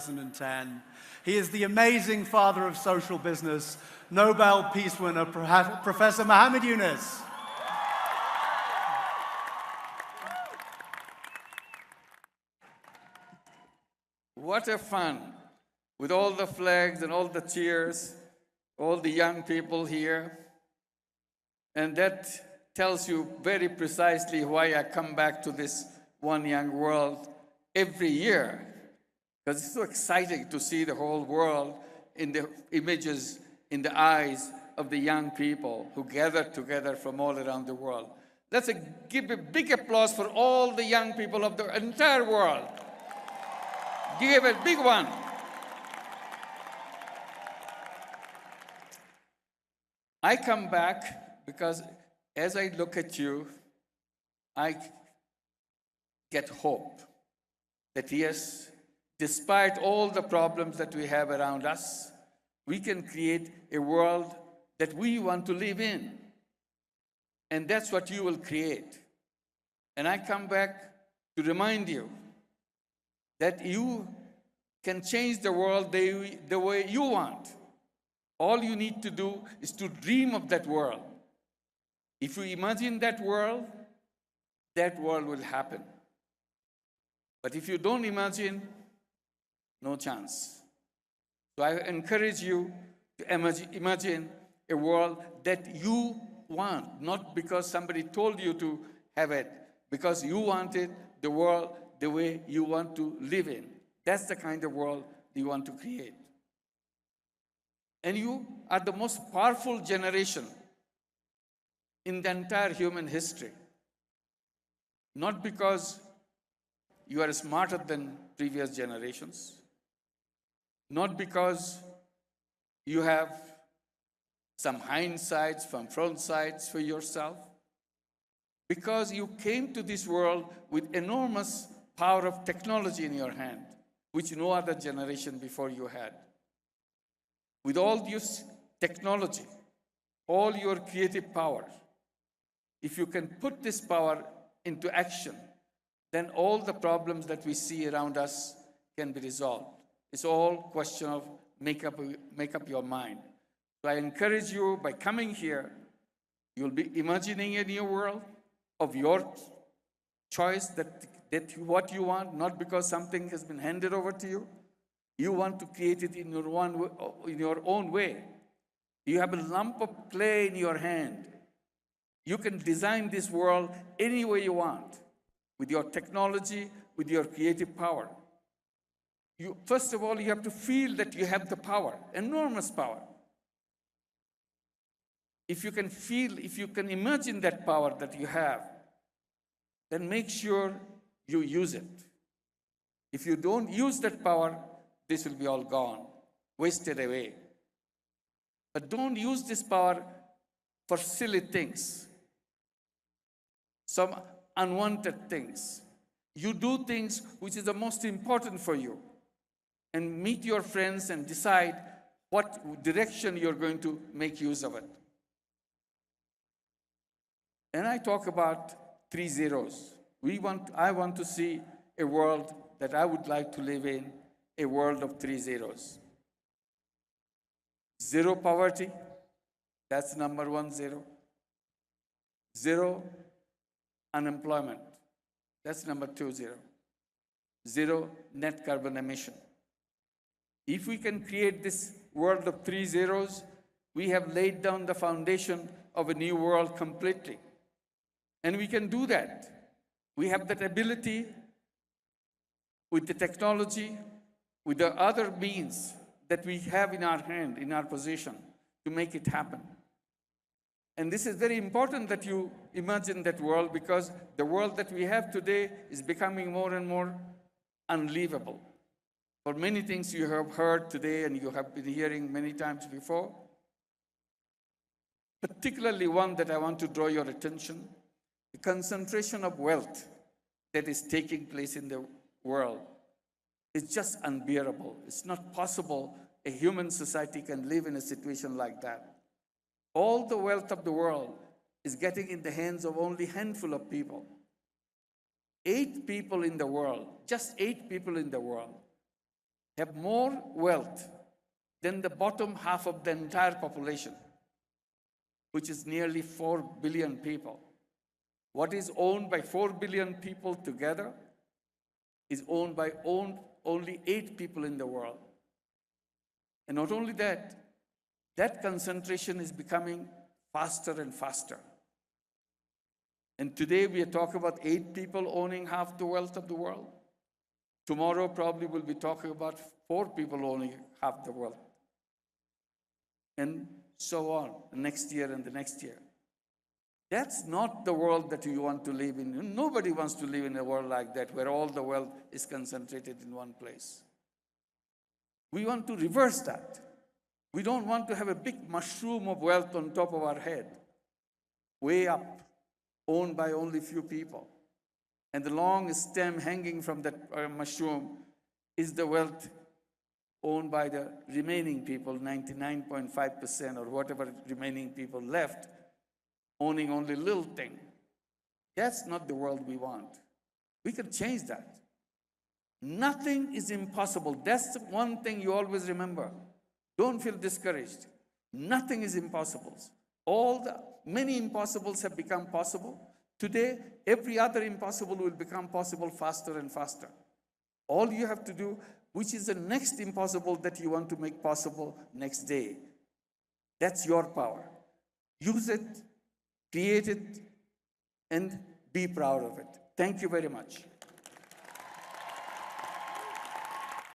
2010. He is the amazing father of social business, Nobel Peace winner, Professor Muhammad Yunus. What a fun, with all the flags and all the cheers, all the young people here. And that tells you very precisely why I come back to this One Young World every year. Because it's so exciting to see the whole world in the images, in the eyes of the young people who gathered together from all around the world. Let's give a big applause for all the young people of the entire world. Give a big one. I come back because as I look at you, I get hope that yes, despite all the problems that we have around us, we can create a world that we want to live in. And that's what you will create. And I come back to remind you that you can change the world the way you want. All you need to do is to dream of that world. If you imagine that world will happen. But if you don't imagine, no chance. So I encourage you to imagine a world that you want, not because somebody told you to have it, because you wanted the world the way you want to live in. That's the kind of world you want to create. And you are the most powerful generation in the entire human history. Not because you are smarter than previous generations, not because you have some hindsights, some front sides for yourself, because you came to this world with enormous power of technology in your hand, which no other generation before you had. With all this technology, all your creative power, if you can put this power into action, then all the problems that we see around us can be resolved. It's all question of make up your mind. So I encourage you, by coming here, you'll be imagining a new world of your choice, that what you want, not because something has been handed over to you. You want to create it in your own way. You have a lump of clay in your hand. You can design this world any way you want, with your technology, with your creative power. First of all, you have to feel that you have the power, enormous power. If you can feel, if you can imagine that power that you have, then make sure you use it. If you don't use that power, this will be all gone, wasted away. But don't use this power for silly things, some unwanted things. You do things which is the most important for you, and meet your friends and decide what direction you're going to make use of it. And I talk about 3 zeros. I want to see a world that I would like to live in, a world of 3 zeros. Zero poverty, that's number 1 zero. Zero unemployment, that's number 2 zero. Zero net carbon emission. If we can create this world of 3 zeros, we have laid down the foundation of a new world completely. And we can do that. We have that ability with the technology, with the other means that we have in our hand, in our possession, to make it happen. And this is very important that you imagine that world, because the world that we have today is becoming more and more unlivable. For many things you have heard today and you have been hearing many times before, particularly one that I want to draw your attention, the concentration of wealth that is taking place in the world is just unbearable. It's not possible a human society can live in a situation like that. All the wealth of the world is getting in the hands of only a handful of people. 8 people in the world, just 8 people in the world, have more wealth than the bottom half of the entire population, which is nearly 4 billion people. What is owned by 4 billion people together is owned by only 8 people in the world. And not only that, that concentration is becoming faster and faster. And today we are talking about 8 people owning half the wealth of the world. Tomorrow probably we'll be talking about 4 people owning half the wealth. And so on, the next year and the next year. That's not the world that you want to live in. Nobody wants to live in a world like that, where all the wealth is concentrated in one place. We want to reverse that. We don't want to have a big mushroom of wealth on top of our head, way up, owned by only few people. And the long stem hanging from that mushroom is the wealth owned by the remaining people, 99.5% or whatever remaining people left, owning only a little thing. That's not the world we want. We can change that. Nothing is impossible. That's the one thing you always remember. Don't feel discouraged. Nothing is impossible. Many impossibles have become possible. Today, every other impossible will become possible faster and faster. All you have to do, which is the next impossible that you want to make possible next day. That's your power. Use it, create it, and be proud of it. Thank you very much.